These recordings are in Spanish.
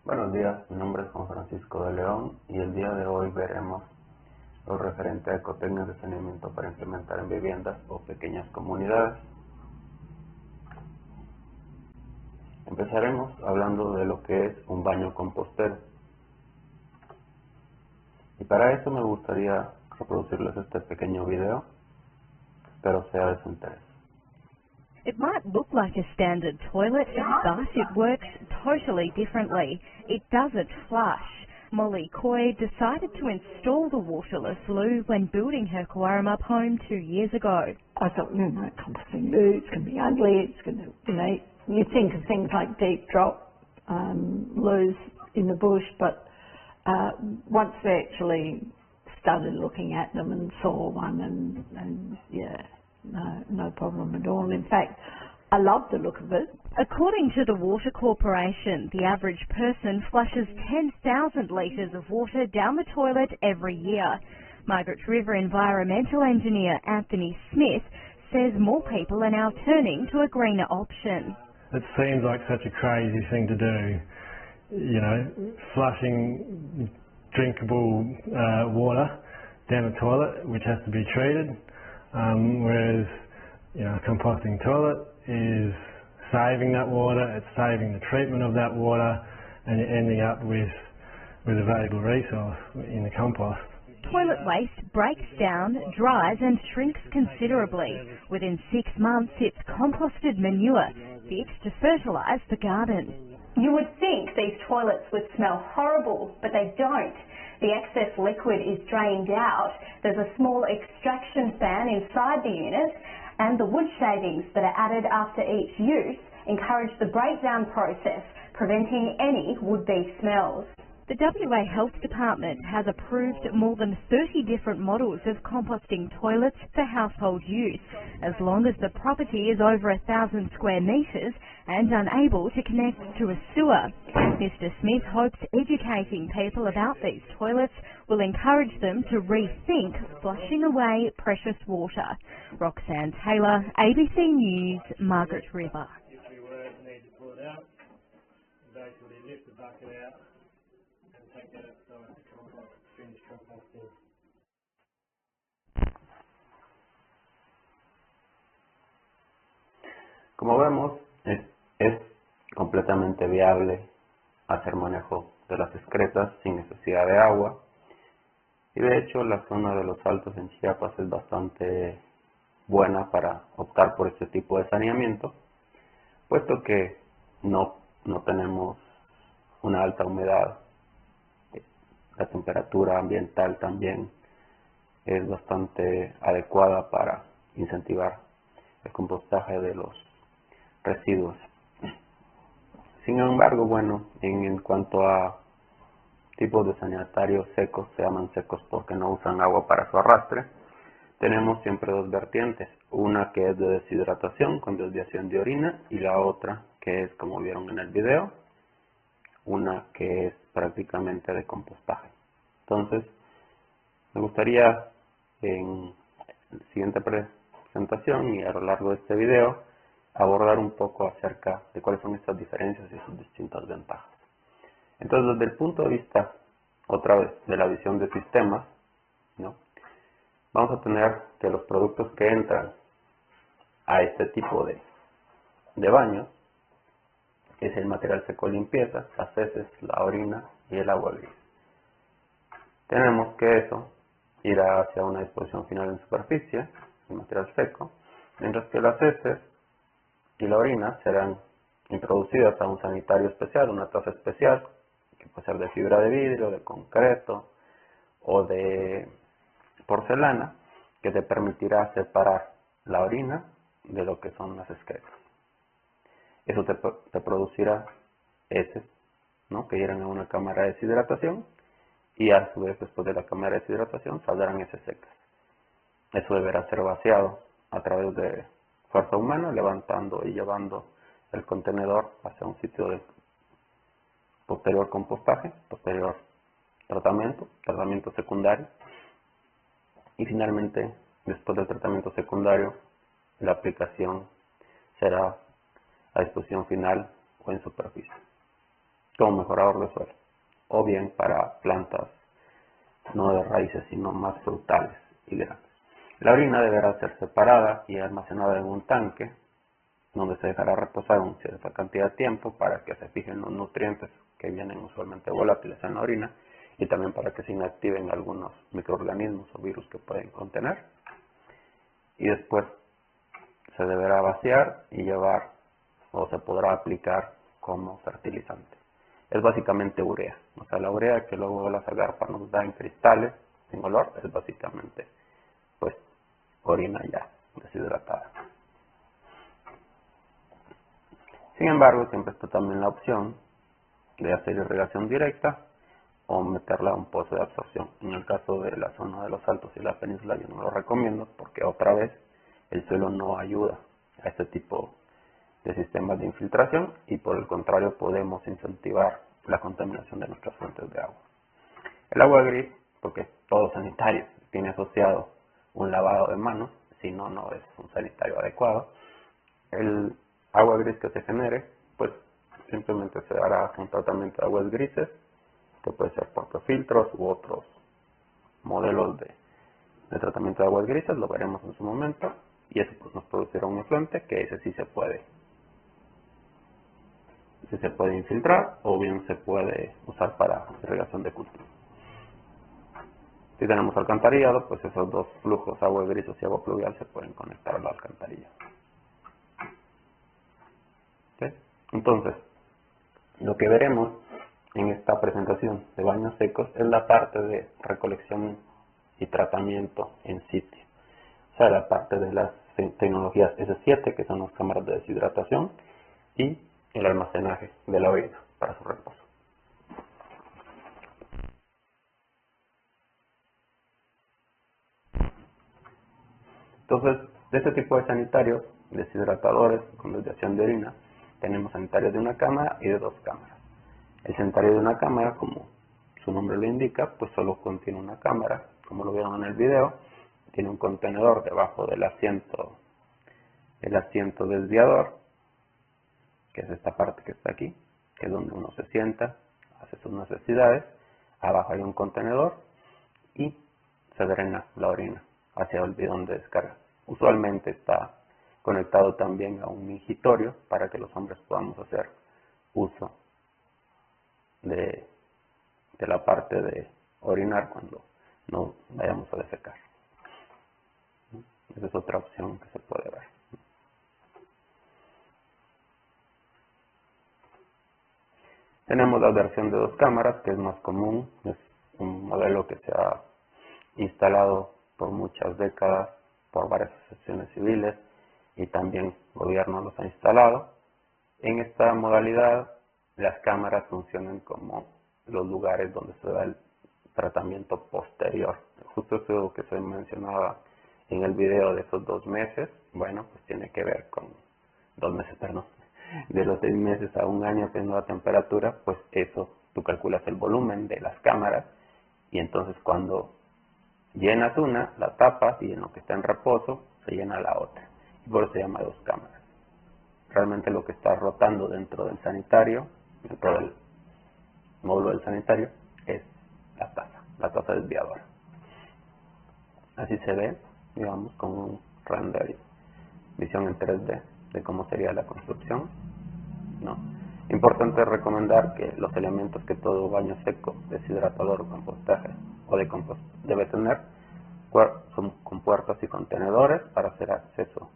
Buenos días, mi nombre es Juan Francisco de León y el día de hoy veremos lo referente a ecotecnias de saneamiento para implementar en viviendas o pequeñas comunidades. Empezaremos hablando de lo que es un baño compostero. Y para eso me gustaría reproducirles este pequeño video, espero sea de su interés. It might look like a standard toilet, but it works totally differently. It doesn't flush. Molly Coy decided to install the waterless loo when building her Coarrup home 2 years ago. I thought, composting loo, it's going to be ugly, it's going to, you think of things like deep drop loos in the bush, but once they actually started looking at them and saw one and yeah, no problem at all. In fact, I love the look of it. According to the Water Corporation, the average person flushes 10,000 litres of water down the toilet every year. Margaret River environmental engineer Anthony Smith says more people are now turning to a greener option. It seems like such a crazy thing to do, flushing drinkable water down the toilet, which has to be treated, whereas a composting toilet is saving that water, it's saving the treatment of that water, and you're ending up with a valuable resource in the compost. Toilet waste breaks down, dries and shrinks considerably. Within 6 months it's composted manure, fit to fertilise the garden. You would think these toilets would smell horrible, but they don't. The excess liquid is drained out, there's a small extraction fan inside the unit, and the wood shavings that are added after each use encourage the breakdown process, preventing any would-be smells. The WA Health Department has approved more than 30 different models of composting toilets for household use, as long as the property is over 1,000 square metres and unable to connect to a sewer. Mr Smith hopes educating people about these toilets will encourage them to rethink flushing away precious water. Roxanne Taylor, ABC News, Margaret River. If you need to pull it out, basically lift the bucket out and take that outside to compost, finish composting. Como vemos, es completamente viable hacer manejo de las excretas sin necesidad de agua. Y de hecho la zona de los Altos en Chiapas es bastante buena para optar por este tipo de saneamiento, puesto que no tenemos una alta humedad. La temperatura ambiental también es bastante adecuada para incentivar el compostaje de los residuos. Sin embargo, en cuanto a tipos de sanitarios secos, se llaman secos porque no usan agua para su arrastre, tenemos siempre dos vertientes, una que es de deshidratación con desviación de orina y la otra que es, como vieron en el video, una que es prácticamente de compostaje. Entonces, me gustaría en la siguiente presentación y a lo largo de este video abordar un poco acerca de cuáles son estas diferencias y sus distintas ventajas. Entonces, desde el punto de vista, otra vez, de la visión de sistemas, vamos a tener que los productos que entran a este tipo de baños es el material seco de limpieza, las heces, la orina y el agua gris. Tenemos que eso irá hacia una disposición final en superficie, el material seco, mientras que las heces y la orina serán introducidas a un sanitario especial, una taza especial, que puede ser de fibra de vidrio, de concreto o de porcelana, que te permitirá separar la orina de lo que son las excretas. Eso te producirá heces, que irán a una cámara de deshidratación y a su vez después de la cámara de deshidratación saldrán heces secas. Eso deberá ser vaciado a través de fuerza humana, levantando y llevando el contenedor hacia un sitio de posterior compostaje, posterior tratamiento secundario, y finalmente, después del tratamiento secundario, la aplicación será a disposición final o en superficie. como mejorador de suelo, o bien para plantas no de raíces sino más frutales y grandes. La orina deberá ser separada y almacenada en un tanque donde se dejará reposar una cierta cantidad de tiempo para que se fijen los nutrientes que vienen usualmente volátiles en la orina y también para que se inactiven algunos microorganismos o virus que pueden contener. Y después se deberá vaciar y llevar o se podrá aplicar como fertilizante. Es básicamente urea, o sea, la urea que luego la agarpa nos da en cristales sin olor es básicamente pues orina ya deshidratada. Sin embargo, siempre está también la opción de hacer irrigación directa o meterla a un pozo de absorción. En el caso de la zona de los Altos y la península yo no lo recomiendo porque otra vez el suelo no ayuda a este tipo de sistemas de infiltración y por el contrario podemos incentivar la contaminación de nuestras fuentes de agua. El agua gris, porque todo sanitario tiene asociado un lavado de manos, si no, no es un sanitario adecuado. El agua gris que se genere, pues simplemente se hará un tratamiento de aguas grises, que puede ser por filtros u otros modelos de tratamiento de aguas grises, lo veremos en su momento, y eso pues nos producirá un efluente que ese sí se puede infiltrar o bien se puede usar para irrigación de cultivo. Si tenemos alcantarillado, pues esos dos flujos, agua gris y agua pluvial, se pueden conectar a la alcantarilla. ¿Sí? Entonces, lo que veremos en esta presentación de baños secos es la parte de recolección y tratamiento en sitio. O sea, la parte de las tecnologías S7, que son las cámaras de deshidratación, y el almacenaje de la orina para su reposo. Entonces, de este tipo de sanitarios, deshidratadores con desviación de orina, tenemos sanitarios de una cámara y de dos cámaras. El sanitario de una cámara, como su nombre lo indica, pues solo contiene una cámara, como lo vieron en el video, tiene un contenedor debajo del asiento desviador, que es esta parte que está aquí, que es donde uno se sienta, hace sus necesidades. Abajo hay un contenedor y se drena la orina hacia el bidón de descarga. Usualmente está conectado también a un mingitorio para que los hombres podamos hacer uso de la parte de orinar cuando no vayamos a defecar. Esa es otra opción que se puede ver. Tenemos la versión de dos cámaras, que es más común, es un modelo que se ha instalado por muchas décadas por varias asociaciones civiles y también el gobierno los ha instalado. En esta modalidad, las cámaras funcionan como los lugares donde se da el tratamiento posterior. Justo eso que se mencionaba en el video de esos 2 meses, bueno, pues tiene que ver con 2 meses, perdón. De los 6 meses a 1 año, dependiendo de la temperatura, pues eso, tú calculas el volumen de las cámaras y entonces cuando llenas una, la tapas y en lo que está en reposo se llena la otra. Y por eso se llama 2 cámaras. Realmente lo que está rotando dentro del sanitario, dentro del módulo del sanitario, es la taza desviadora. Así se ve, digamos, con un render, visión en 3D de cómo sería la construcción, ¿no? Importante recomendar que los elementos que todo baño seco, deshidratador o compostaje o de compost debe tener son compuertas y contenedores para hacer acceso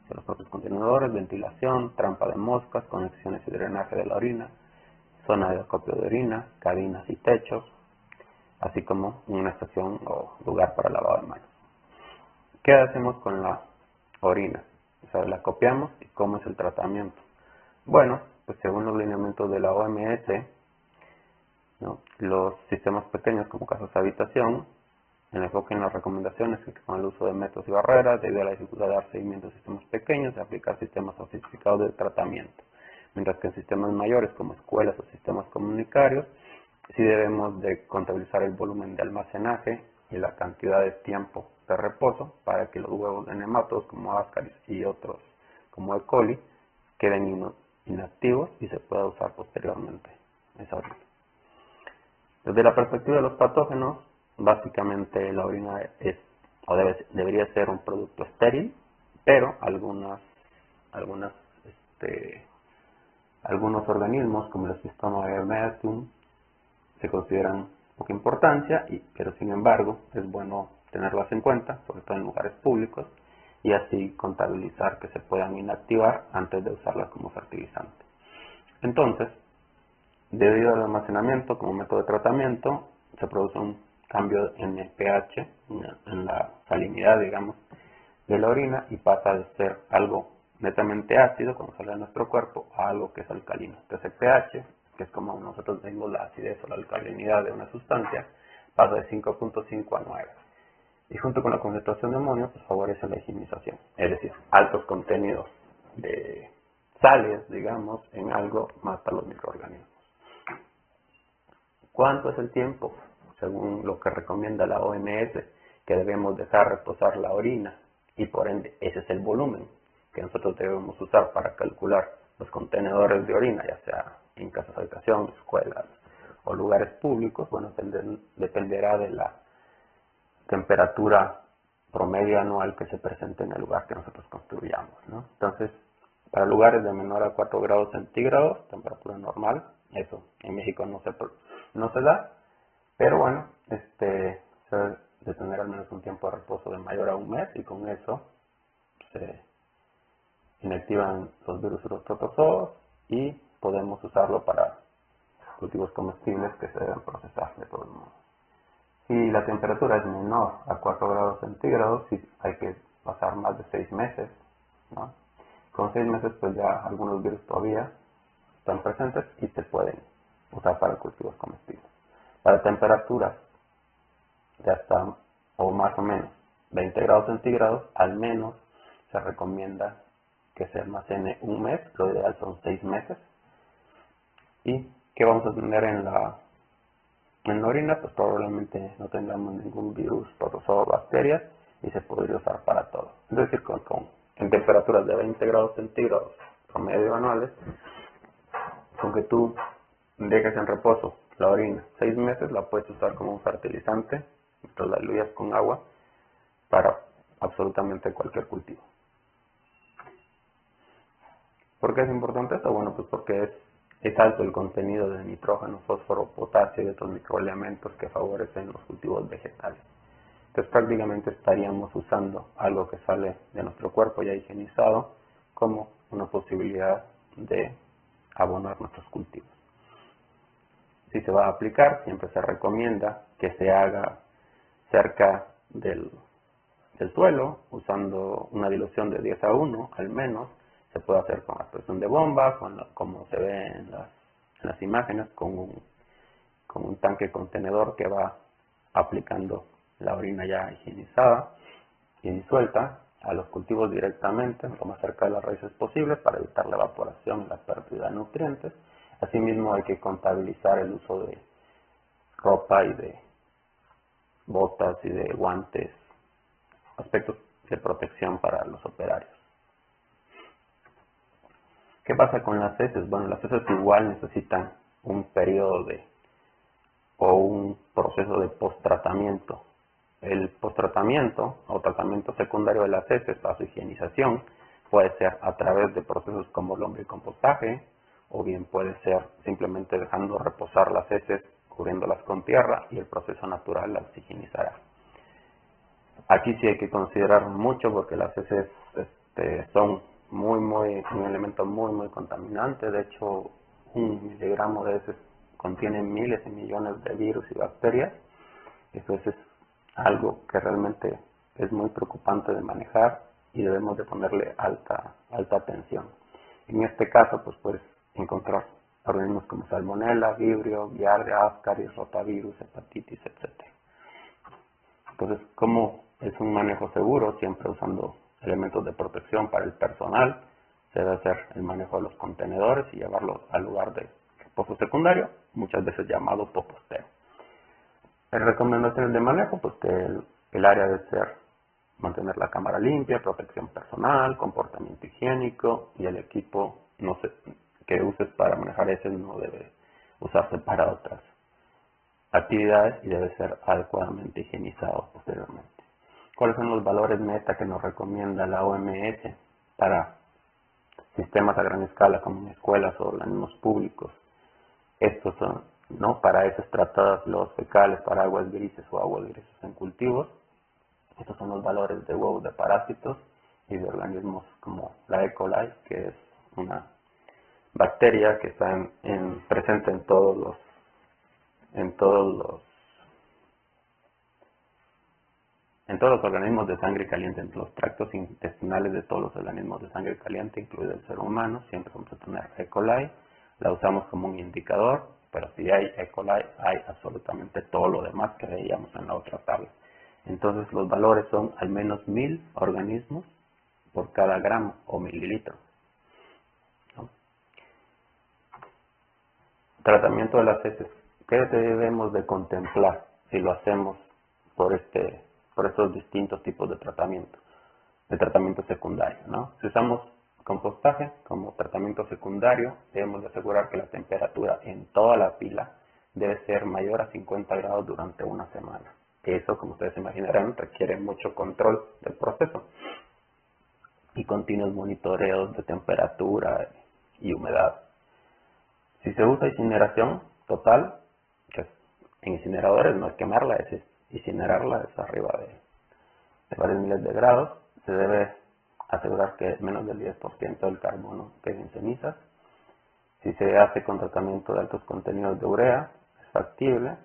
a los propios contenedores, ventilación, trampa de moscas, conexiones y drenaje de la orina, zona de acopio de orina, cabinas y techos, así como una estación o lugar para lavado de manos. ¿Qué hacemos con la orina? O sea, la copiamos y cómo es el tratamiento. Bueno, pues según los lineamientos de la OMS, ¿no?, los sistemas pequeños como casas de habitación, el enfoque en las recomendaciones que con el uso de métodos y barreras, debido a la dificultad de dar seguimiento a sistemas pequeños, de aplicar sistemas sofisticados de tratamiento. Mientras que en sistemas mayores como escuelas o sistemas comunitarios, sí debemos de contabilizar el volumen de almacenaje y la cantidad de tiempo de reposo para que los huevos de nematodos como Ascaris y otros como E. coli queden inactivos y se pueda usar posteriormente esa orina. Desde la perspectiva de los patógenos, básicamente la orina es o debería ser un producto estéril, pero algunos organismos como el Schistosomum se consideran poca importancia, pero sin embargo es bueno tenerlas en cuenta, sobre todo en lugares públicos, y así contabilizar que se puedan inactivar antes de usarlas como fertilizante. Entonces, debido al almacenamiento como método de tratamiento, se produce un cambio en el pH, en la salinidad, digamos, de la orina, y pasa de ser algo netamente ácido cuando sale de nuestro cuerpo a algo que es alcalino. Entonces el pH, que es como nosotros vemos la acidez o la alcalinidad de una sustancia, pasa de 5.5 a 9. Y junto con la concentración de amonio, pues favorece la higienización. Es decir, altos contenidos de sales, digamos, en algo mata a los microorganismos. ¿Cuánto es el tiempo? Según lo que recomienda la OMS, que debemos dejar reposar la orina, y por ende ese es el volumen que nosotros debemos usar para calcular los contenedores de orina, ya sea en casas de habitación, escuelas o lugares públicos. Bueno, dependerá de la temperatura promedio anual que se presente en el lugar que nosotros construyamos, ¿no? Entonces, para lugares de menor a 4 grados centígrados, temperatura normal, eso en México no se da, pero bueno, se debe de tener al menos un tiempo de reposo de mayor a un mes, y con eso se inactivan los virus y los protozoos y podemos usarlo para cultivos comestibles que se deben procesar de todos modos. Si la temperatura es menor a 4 grados centígrados, sí hay que pasar más de 6 meses, ¿no? Con 6 meses pues ya algunos virus todavía están presentes y se pueden usar para cultivos comestibles. Para temperaturas de hasta o más o menos 20 grados centígrados, al menos se recomienda que se almacene un mes, lo ideal son 6 meses. ¿Y qué vamos a tener en la orina? Pues probablemente no tengamos ningún virus, protozoo o bacterias, y se podría usar para todo. Es decir, en temperaturas de 20 grados centígrados promedio anuales, con que tú dejes en reposo la orina 6 meses, la puedes usar como un fertilizante, mientras la diluyas con agua, para absolutamente cualquier cultivo. ¿Por qué es importante esto? Bueno, pues porque es alto el contenido de nitrógeno, fósforo, potasio y otros microelementos que favorecen los cultivos vegetales. Entonces prácticamente estaríamos usando algo que sale de nuestro cuerpo ya higienizado como una posibilidad de abonar nuestros cultivos. Si se va a aplicar, siempre se recomienda que se haga cerca del suelo, usando una dilución de 10 a 1 al menos. Se puede hacer con la presión de bomba, como se ve en las imágenes, con un tanque contenedor que va aplicando la orina ya higienizada y disuelta a los cultivos directamente, lo más cerca de las raíces posible, para evitar la evaporación y la pérdida de nutrientes. Asimismo, hay que contabilizar el uso de ropa y de botas y de guantes, aspectos de protección para los operarios. ¿Qué pasa con las heces? Bueno, las heces igual necesitan un periodo o un proceso de post-tratamiento. El post-tratamiento o tratamiento secundario de las heces a su higienización puede ser a través de procesos como lombricompostaje, o bien puede ser simplemente dejando reposar las heces, cubriéndolas con tierra, y el proceso natural las higienizará. Aquí sí hay que considerar mucho, porque las heces son un elemento muy contaminante. De hecho, 1 miligramo de heces contiene miles y millones de virus y bacterias. Entonces es algo que realmente es muy preocupante de manejar y debemos de ponerle alta atención. En este caso, pues puedes encontrar organismos como Salmonella, Vibrio, Giardia, Ascaris, Rotavirus, hepatitis, etc. Entonces, como es un manejo seguro, siempre usando elementos de protección para el personal, se debe hacer el manejo de los contenedores y llevarlos al lugar de reposo secundario, muchas veces llamado poposteo. Las recomendaciones de manejo, pues que el área debe ser mantener la cámara limpia, protección personal, comportamiento higiénico, y el equipo que uses para manejar ese no debe usarse para otras actividades y debe ser adecuadamente higienizado posteriormente. ¿Cuáles son los valores meta que nos recomienda la OMS para sistemas a gran escala como en escuelas o organismos públicos? Estos son, ¿no? Para heces tratadas los fecales para aguas grises o aguas grises en cultivos. Estos son los valores de huevos de parásitos y de organismos como la E. coli, que es una bacteria que está presente en todos los organismos de sangre caliente, en los tractos intestinales de todos los organismos de sangre caliente, incluido el ser humano. Siempre vamos a tener E. coli, la usamos como un indicador, pero si hay E. coli hay absolutamente todo lo demás que veíamos en la otra tabla. Entonces los valores son al menos 1000 organismos por cada gramo o mililitro, ¿no? Tratamiento de las heces. ¿Qué debemos de contemplar si lo hacemos por estos distintos tipos de tratamiento secundario, ¿no? Si usamos compostaje como tratamiento secundario, debemos de asegurar que la temperatura en toda la pila debe ser mayor a 50 grados durante una semana. Eso, como ustedes imaginarán, requiere mucho control del proceso y continuos monitoreos de temperatura y humedad. Si se usa incineración total, que en incineradores no es quemarla, es incinerarla, es arriba de varios miles de grados, se debe asegurar que menos del 10% del carbono quede en cenizas. Si se hace con tratamiento de altos contenidos de urea, es factible.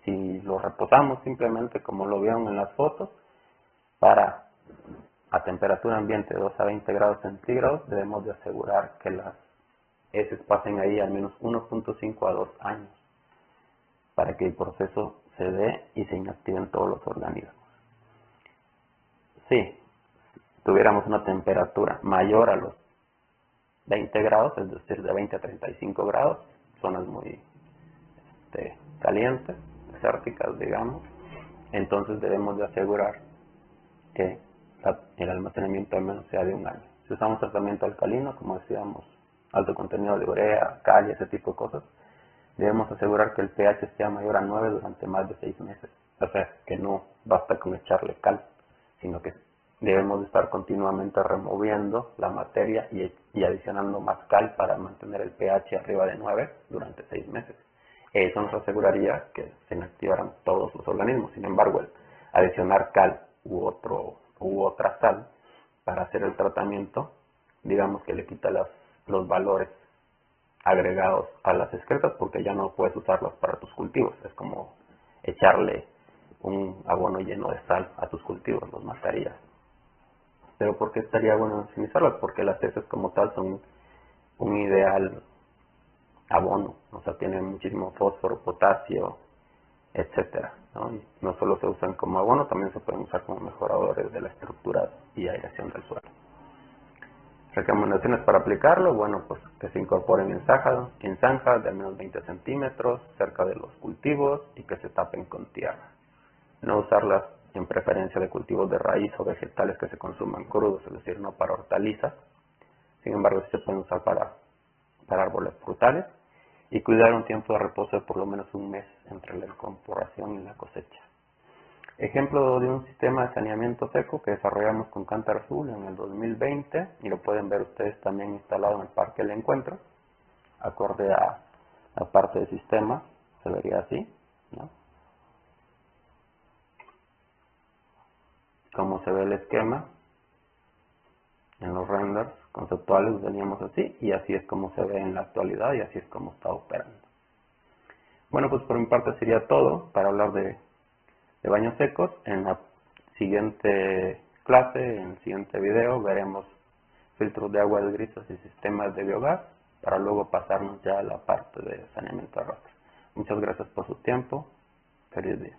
Si lo reposamos simplemente como lo vieron en las fotos, a temperatura ambiente de 2 a 20 grados centígrados, debemos de asegurar que las heces pasen ahí al menos 1.5 a 2 años para que el proceso se dé y se inactiven todos los organismos. Si tuviéramos una temperatura mayor a los 20 grados, es decir, de 20 a 35 grados, zonas muy calientes, desérticas, digamos, entonces debemos de asegurar que el almacenamiento al menos sea de 1 año. Si usamos tratamiento alcalino, como decíamos, alto contenido de urea, cal y ese tipo de cosas, debemos asegurar que el pH sea mayor a 9 durante más de 6 meses. O sea, que no basta con echarle cal, sino que debemos de estar continuamente removiendo la materia y adicionando más cal para mantener el pH arriba de 9 durante 6 meses. Eso nos aseguraría que se inactivaran todos los organismos. Sin embargo, el adicionar cal u otra sal para hacer el tratamiento, digamos que le quita los valores agregados a las excretas, porque ya no puedes usarlas para tus cultivos. Es como echarle un abono lleno de sal a tus cultivos, los mataría. Pero ¿por qué estaría bueno utilizarlas? Porque las heces como tal son un ideal abono, o sea, tienen muchísimo fósforo, potasio, etcétera, ¿no? Y no solo se usan como abono, también se pueden usar como mejoradores de la estructura y aireación del suelo. Recomendaciones para aplicarlo, bueno, pues que se incorporen en zanjas de al menos 20 centímetros cerca de los cultivos y que se tapen con tierra. No usarlas en preferencia de cultivos de raíz o vegetales que se consuman crudos, es decir, no para hortalizas. Sin embargo, sí se pueden usar para árboles frutales, y cuidar un tiempo de reposo de por lo menos 1 mes entre la incorporación y la cosecha. Ejemplo de un sistema de saneamiento seco que desarrollamos con Cántaro Azul en el 2020, y lo pueden ver ustedes también instalado en el Parque El Encuentro, acorde a la parte del sistema, se vería así, ¿no? Como se ve el esquema en los renders conceptuales, veníamos así, y así es como se ve en la actualidad, y así es como está operando. Bueno, pues por mi parte sería todo para hablar de baños secos. En la siguiente clase, en el siguiente video, veremos filtros de aguas grises y sistemas de biogás, para luego pasarnos ya a la parte de saneamiento de arrastre. Muchas gracias por su tiempo. Feliz día.